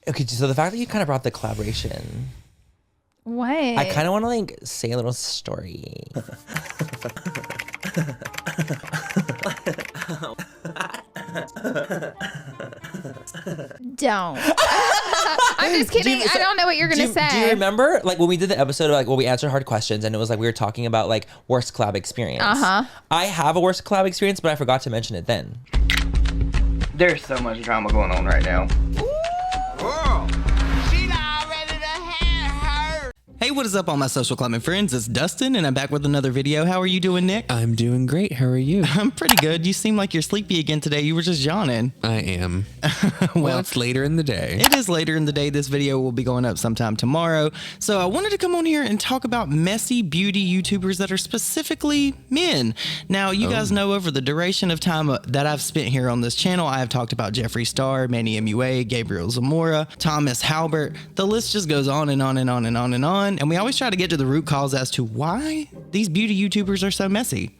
Okay, so the fact that you kind of brought the collaboration. What? I kind of want to like say a little story. Don't. I'm just kidding. I don't know what you're gonna say. Do you remember like when we did the episode of like we answered hard questions and it was like we were talking about like worst collab experience? I have a worst collab experience, but I forgot to mention it then. There's so much drama going on right now. Hey, what is up, all my social climbing friends? It's Dustin, and I'm back with another video. How are you doing, Nick? I'm doing great. How are you? I'm pretty good. You seem like you're sleepy again today. You were just yawning. I am. Well, it's later in the day. It is later in the day. This video will be going up sometime tomorrow. So I wanted to come on here and talk about messy beauty YouTubers that are specifically men. Now, you guys know over the duration of time that I've spent here on this channel, I have talked about Jeffree Star, Manny Mua, Gabriel Zamora, Thomas Halbert. The list just goes on and on and on and on and on. And we always try to get to the root cause as to why these beauty YouTubers are so messy.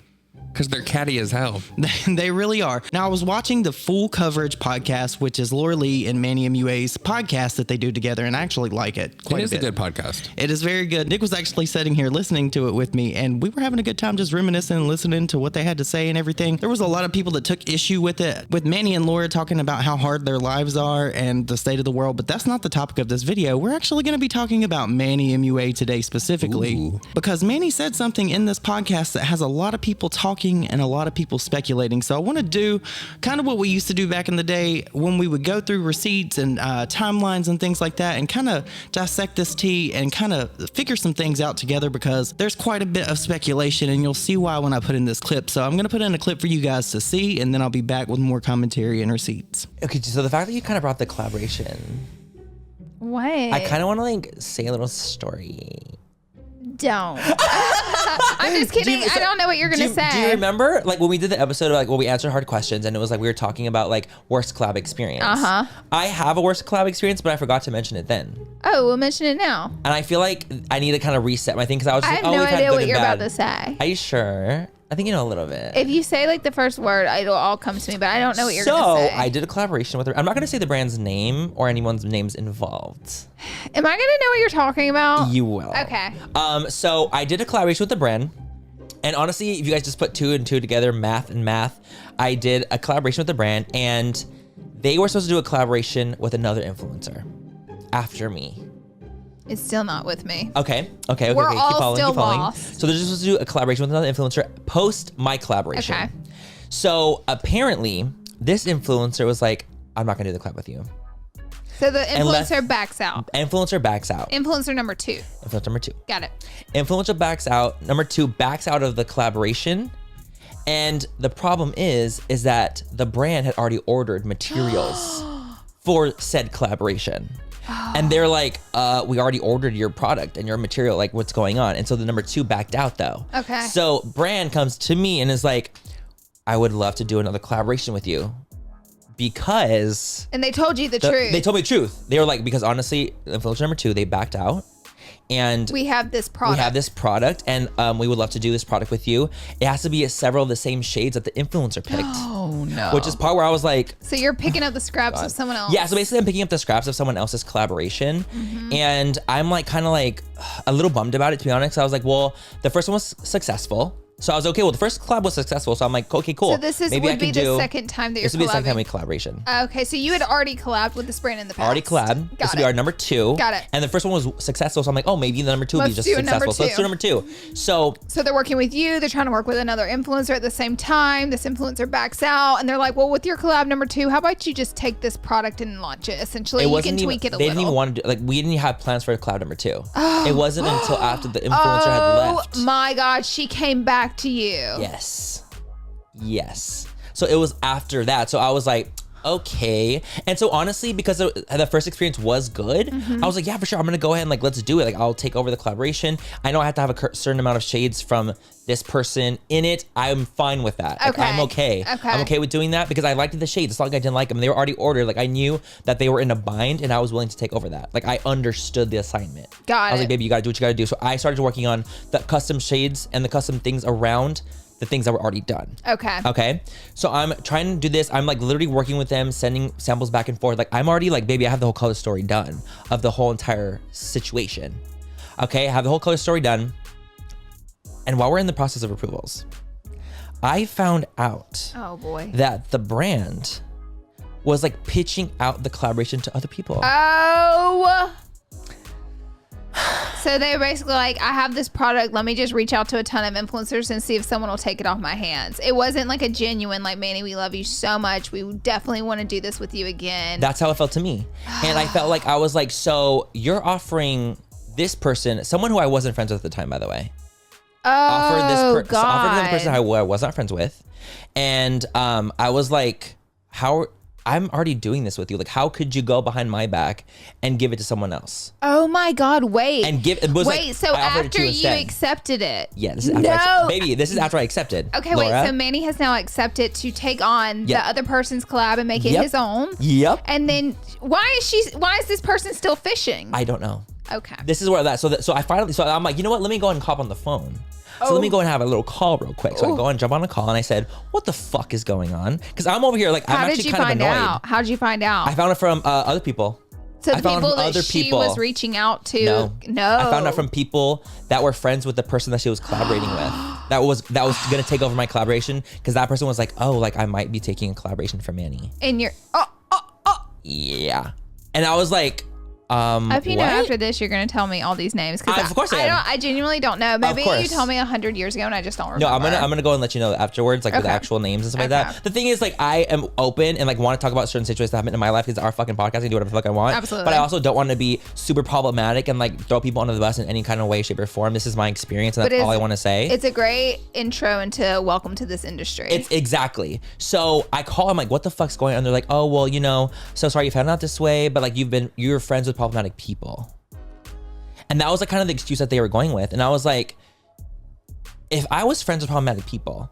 Because they're catty as hell. They really are. Now, I was watching the Full Coverage podcast, which is Laura Lee and Manny Mua's podcast that they do together, and I actually like it quite a bit. It is a good podcast. It is very good. Nick was actually sitting here listening to it with me, and we were having a good time just reminiscing and listening to what they had to say and everything. There was a lot of people that took issue with it, with Manny and Laura talking about how hard their lives are and the state of the world, but that's not the topic of this video. We're actually going to be talking about Manny Mua today specifically, because Manny said something in this podcast that has a lot of people talking and a lot of people speculating. So I want to do kind of what we used to do back in the day when we would go through receipts and timelines and things like that and kind of dissect this tea and kind of figure some things out together, because there's quite a bit of speculation and you'll see why when I put in this clip. So I'm going to put in a clip for you guys to see, and then I'll be back with more commentary and receipts. Okay, so the fact that you kind of brought the collaboration. What? I kind of want to like say a little story. Don't. I'm just kidding. I don't know what you're gonna say. Do you remember like when we did the episode of like we answered hard questions and it was like we were talking about like worst collab experience? I have a worst collab experience, but I forgot to mention it then. Oh, we'll mention it now. And I feel like I need to kind of reset my thing because I was just I have no idea what you're about to say. Are you sure? I think you know a little bit. If you say like the first word, it'll all come to me, but I don't know what you're gonna say. So I did a collaboration with her. I'm not gonna say the brand's name or anyone's names involved. Am I gonna know what you're talking about? You will. Okay. So I did a collaboration with the brand. And honestly, if you guys just put two and two together, math and math, I did a collaboration with the brand, and they were supposed to do a collaboration with another influencer after me. It's still not with me. Okay. We're all keep following, still keep following. lost. So they're just supposed to do a collaboration with another influencer post my collaboration. Okay. So apparently, this influencer was like, I'm not gonna do the collab with you. So the influencer backs out. Influencer backs out. Influencer number 2. Influencer number 2. Got it. Influencer backs out. Number 2 backs out of the collaboration. And the problem is that the brand had already ordered materials for said collaboration. And they're like, we already ordered your product and your material, like what's going on? And so the number 2 backed out though. Okay. So brand comes to me and is like, I would love to do another collaboration with you. Because... And they told you the truth. They told me the truth. They were like, because honestly, influencer number 2, they backed out. And we have this product. And we would love to do this product with you. It has to be several of the same shades that the influencer picked. Oh no. Which is part where I was like... So you're picking up the scraps of someone else. Yeah, so basically I'm picking up the scraps of someone else's collaboration. And I'm like kind of like a little bummed about it, to be honest. I was like, well, the first one was successful. So I was okay. Well, the first collab was successful, so I'm like, okay, cool. So this is would be the second time that you're collabing. This would be the second time we collaboration. Okay, so you had already collabed with this brand in the past. Already collabed. This would be our number 2. Got it. And the first one was successful, so I'm like, oh, maybe the number 2 will be just successful. So let's do number 2. So they're working with you. They're trying to work with another influencer at the same time. This influencer backs out, and they're like, well, with your collab number 2, how about you just take this product and launch it? Essentially, you can tweak it a little. They didn't even want to do, like, we didn't have plans for collab number 2. It wasn't until after the influencer had left. Oh my God, she came back to you. Yes. So it was after that. So I was like, okay. And so honestly, because the first experience was good, I was like, yeah, for sure. I'm going to go ahead and like, let's do it. Like, I'll take over the collaboration. I know I have to have a certain amount of shades from this person in it. I'm fine with that. Like, I'm okay. I'm okay with doing that because I liked the shades. It's not like I didn't like them. They were already ordered. Like, I knew that they were in a bind and I was willing to take over that. Like, I understood the assignment. I was like, baby, you got to do what you got to do. So I started working on the custom shades and the custom things around the things that were already done. Okay. Okay. So I'm trying to do this. I'm like literally working with them, sending samples back and forth. Like I'm already like, baby, I have the whole color story done of the whole entire situation. Okay. I have the whole color story done. And while we're in the process of approvals, I found out that the brand was like pitching out the collaboration to other people. Oh. So they're basically like, I have this product. Let me just reach out to a ton of influencers and see if someone will take it off my hands. It wasn't like a genuine, like, Manny, we love you so much. We definitely want to do this with you again. That's how it felt to me. And I felt like I was like, so you're offering this person, someone who I wasn't friends with at the time, by the way. God. Offered this person who I was not friends with. And I was like, I'm already doing this with you. Like, how could you go behind my back and give it to someone else? Oh my God, wait. And give it was wait, like, so after you accepted it. Yeah, this is after baby, this is after I accepted. Okay, Laura. wait, so Manny has now accepted to take on the other person's collab and make it his own. Yep. And then why is this person still fishing? I don't know. Okay. This is where that so I'm like, you know what? Let me go ahead and hop on the phone. So let me go and have a little call real quick. So I go and jump on a call and I said, what the fuck is going on? Because I'm over here like, I'm actually kind of annoyed. How did you find out? I found it from other people. So the people that she was reaching out to? No. I found out from people that were friends with the person that she was collaborating with. That was going to take over my collaboration because that person was like, oh, like I might be taking a collaboration for Manny. And you're, Yeah. And I was like, if you know after this, you're going to tell me all these names. Of course I am. I genuinely don't know. Maybe you told me 100 years ago and I just don't remember. No, I'm gonna go and let you know afterwards, like with the actual names and stuff like that. The thing is, like, I am open and like want to talk about certain situations that happen in my life because our fucking podcast, I can do whatever the fuck I want. Absolutely. But I also don't want to be super problematic and like throw people under the bus in any kind of way, shape, or form. This is my experience, and that's all I want to say. It's a great intro into welcome to this industry. It's exactly. So I call, I'm like, what the fuck's going on? They're like, oh well, you know, so sorry you found out this way, but like you're friends with problematic people. And that was like kind of the excuse that they were going with. And I was like, if I was friends with problematic people,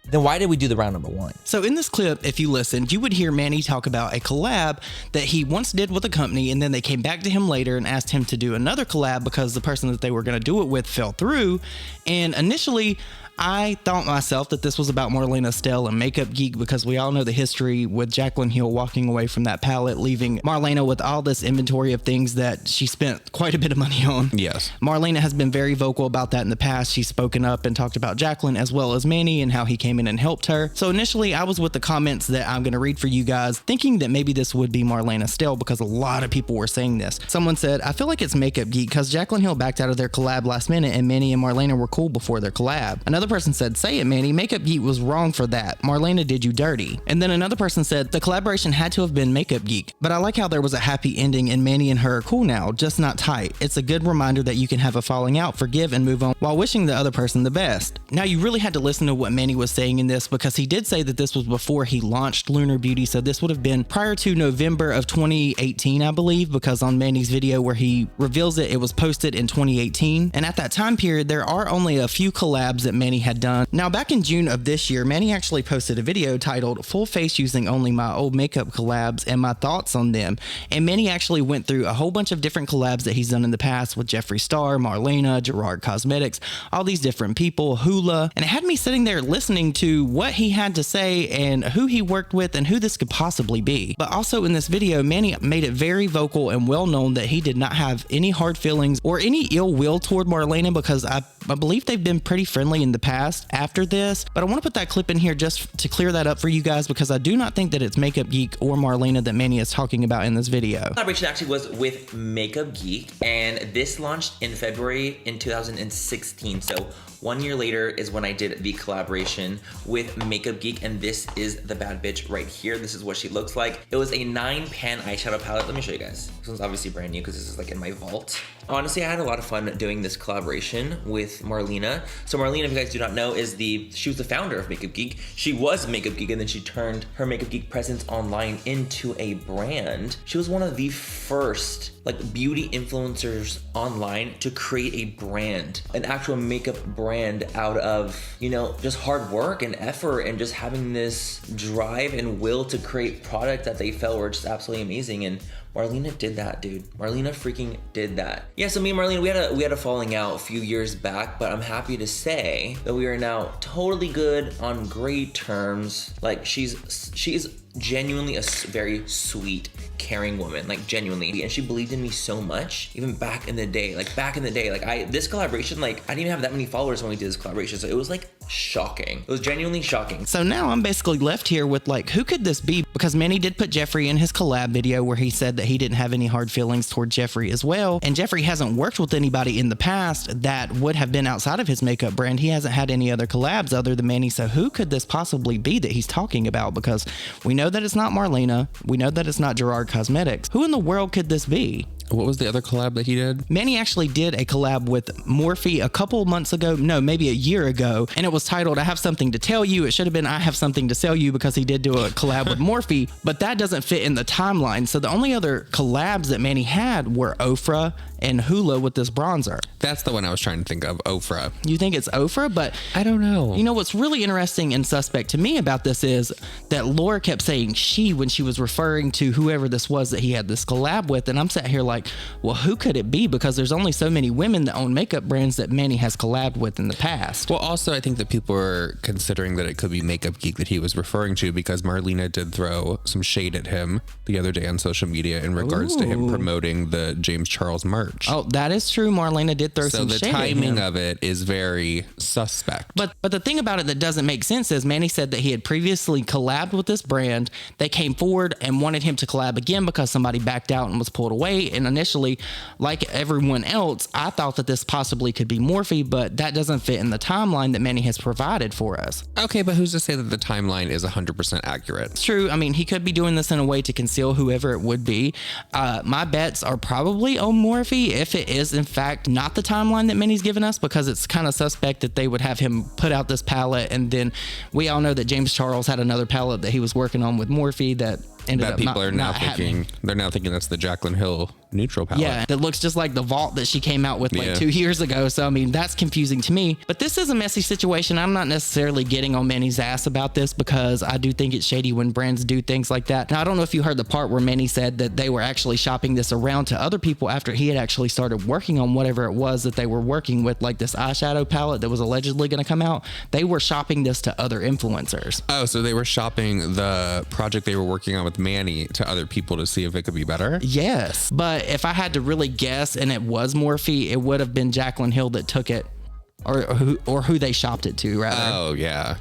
then why did we do the round number one? So in this clip, if you listened, you would hear Manny talk about a collab that he once did with a company, and then they came back to him later and asked him to do another collab because the person that they were going to do it with fell through. And initially, I thought myself that this was about Marlena Stell and Makeup Geek because we all know the history with Jaclyn Hill walking away from that palette, leaving Marlena with all this inventory of things that she spent quite a bit of money on. Yes. Marlena has been very vocal about that in the past. She's spoken up and talked about Jaclyn as well as Manny and how he came in and helped her. So initially, I was with the comments that I'm going to read for you guys, thinking that maybe this would be Marlena Stell because a lot of people were saying this. Someone said, I feel like it's Makeup Geek because Jaclyn Hill backed out of their collab last minute and Manny and Marlena were cool before their collab. Another person said, say it, Manny, Makeup Geek was wrong for that. Marlena did you dirty. And then another person said, the collaboration had to have been Makeup Geek, but I like how there was a happy ending and Manny and her are cool now, just not tight. It's a good reminder that you can have a falling out, forgive, and move on while wishing the other person the best. Now, you really had to listen to what Manny was saying in this because he did say that this was before he launched Lunar Beauty, so this would have been prior to November of 2018, I believe, because on Manny's video where he reveals it, it was posted in 2018. And at that time period, there are only a few collabs that Manny had done. Now, back in June of this year, Manny actually posted a video titled Full Face Using Only My Old Makeup Collabs and My Thoughts on Them. And Manny actually went through a whole bunch of different collabs that he's done in the past with Jeffree Star, Marlena, Gerard Cosmetics, all these different people, Hula. And it had me sitting there listening to what he had to say and who he worked with and who this could possibly be. But also in this video, Manny made it very vocal and well known that he did not have any hard feelings or any ill will toward Marlena because I believe they've been pretty friendly in the past after this, but I want to put that clip in here just to clear that up for you guys because I do not think that it's Makeup Geek or Marlena that Manny is talking about in this video. Collaboration actually was with Makeup Geek, and this launched in February in 2016. So 1 year later is when I did the collaboration with Makeup Geek, and this is the bad bitch right here. This is what she looks like. It was a 9-pan eyeshadow palette. Let me show you guys. This one's obviously brand new because this is like in my vault. Honestly, I had a lot of fun doing this collaboration with Marlena. So Marlena, if you guys do not know, she was the founder of Makeup Geek. She was Makeup Geek, and then she turned her Makeup Geek presence online into a brand. She was one of the first like beauty influencers online to create a brand, an actual makeup brand out of, you know, just hard work and effort and just having this drive and will to create products that they felt were just absolutely amazing. And Marlena did that, dude. Marlena freaking did that. Yeah, so me and Marlena, we had a falling out a few years back, but I'm happy to say that we are now totally good, on great terms. Like, she is genuinely a very sweet, caring woman, like genuinely, and she believed in me so much, even back in the day. This collaboration, like, I didn't even have that many followers when we did this collaboration, so it was like shocking. It was genuinely shocking. So now I'm basically left here with like, who could this be? Because Manny did put Jeffree in his collab video where he said that he didn't have any hard feelings toward Jeffree as well, and Jeffree hasn't worked with anybody in the past that would have been outside of his makeup brand. He hasn't had any other collabs other than Manny. So who could this possibly be that he's talking about? Because we know that it's not Marlena, we know that it's not Gerard Cosmetics. Who in the world could this be? What was the other collab that he did? Manny actually did a collab with Morphe a couple months ago, no, maybe a year ago, and it was titled I Have Something to Tell You. It should have been I Have Something to Sell You, because he did do a collab with Morphe, but that doesn't fit in the timeline. So the only other collabs that Manny had were Ofra and Hula with this bronzer. That's the one I was trying to think of, Ofra. You think it's Ofra? But I don't know. You know what's really interesting and suspect to me about this is that Laura kept saying she when she was referring to whoever this was that he had this collab with, and I'm sat here like, well, who could it be? Because there's only so many women that own makeup brands that Manny has collabed with in the past. Well, also, I think that people were considering that it could be Makeup Geek that he was referring to, because Marlena did throw some shade at him the other day on social media in regards to him promoting the James Charles merch. Oh, that is true. Marlena did throw some shade at him. So the timing of it is very suspect. But the thing about it that doesn't make sense is Manny said that he had previously collabed with this brand. They came forward and wanted him to collab again because somebody backed out and was pulled away. And initially, like everyone else, I thought that this possibly could be Morphe, but that doesn't fit in the timeline that Manny has provided for us. Okay, but who's to say that the timeline is 100% accurate? It's true. I mean, he could be doing this in a way to conceal whoever it would be. My bets are probably on Morphe if it is in fact not the timeline that Manny's given us, because it's kind of suspect that they would have him put out this palette, and then we all know that James Charles had another palette that he was working on with Morphe that ended that up people not, are now not thinking happening. they're now thinking that's the Jaclyn Hill neutral palette. Yeah, that looks just like the Vault that she came out with like Yeah. 2 years ago. So I mean, that's confusing to me. But this is a messy situation. I'm not necessarily getting on Manny's ass about this, because I do think it's shady when brands do things like that. Now, I don't know if you heard the part where Manny said that they were actually shopping this around to other people after he had actually started working on whatever it was that they were working with, like this eyeshadow palette that was allegedly going to come out. They were shopping this to other influencers. Oh, so they were shopping the project they were working on with Manny to other people to see if it could be better? Yes. But if I had to really guess and it was Morphe, it would have been Jaclyn Hill that took it, or who they shopped it to, rather. Oh, yeah.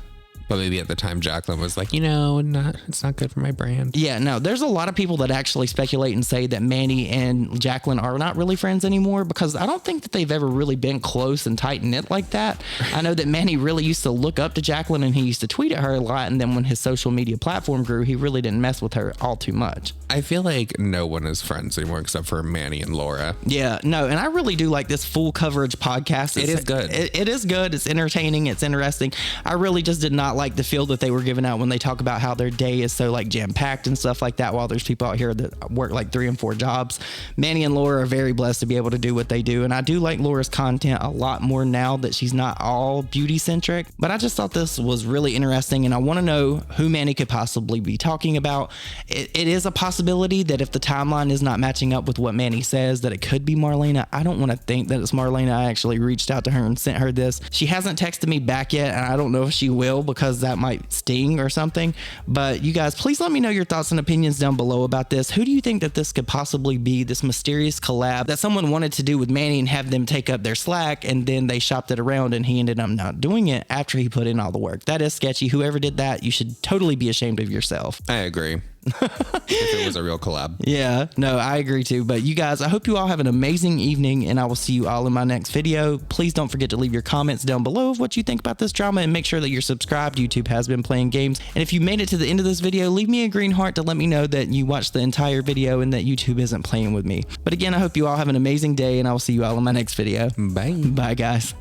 But maybe at the time Jaclyn was like, it's not good for my brand. Yeah, no, there's a lot of people that actually speculate and say that Manny and Jaclyn are not really friends anymore, because I don't think that they've ever really been close and tight knit like that. I know that Manny really used to look up to Jaclyn and he used to tweet at her a lot. And then when his social media platform grew, he really didn't mess with her all too much. I feel like no one is friends anymore except for Manny and Laura. Yeah, no, and I really do like this full coverage podcast. It is good. It is good. It's entertaining. It's interesting. I really just did not like the feel that they were giving out when they talk about how their day is so like jam packed and stuff like that, while there's people out here that work like 3 and 4 jobs. Manny and Laura are very blessed to be able to do what they do, and I do like Laura's content a lot more now that she's not all beauty centric. But I just thought this was really interesting, and I want to know who Manny could possibly be talking about. It is a possibility that if the timeline is not matching up with what Manny says, that it could be Marlena. I don't want to think that it's Marlena. I actually reached out to her and sent her this. She hasn't texted me back yet, and I don't know if she will, because that might sting or something. But you guys, please let me know your thoughts and opinions down below about this. Who do you think that this could possibly be, this mysterious collab that someone wanted to do with Manny and have them take up their slack, and then they shopped it around and he ended up not doing it after he put in all the work? That is sketchy. Whoever did that, you should totally be ashamed of yourself. I agree. If it was a real collab. Yeah, no, I agree too. But you guys, I hope you all have an amazing evening, and I will see you all in my next video. Please don't forget to leave your comments down below of what you think about this drama, and make sure that you're subscribed. YouTube has been playing games. And if you made it to the end of this video, leave me a green heart to let me know that you watched the entire video and that YouTube isn't playing with me. But again, I hope you all have an amazing day, and I will see you all in my next video. Bye. Bye, guys.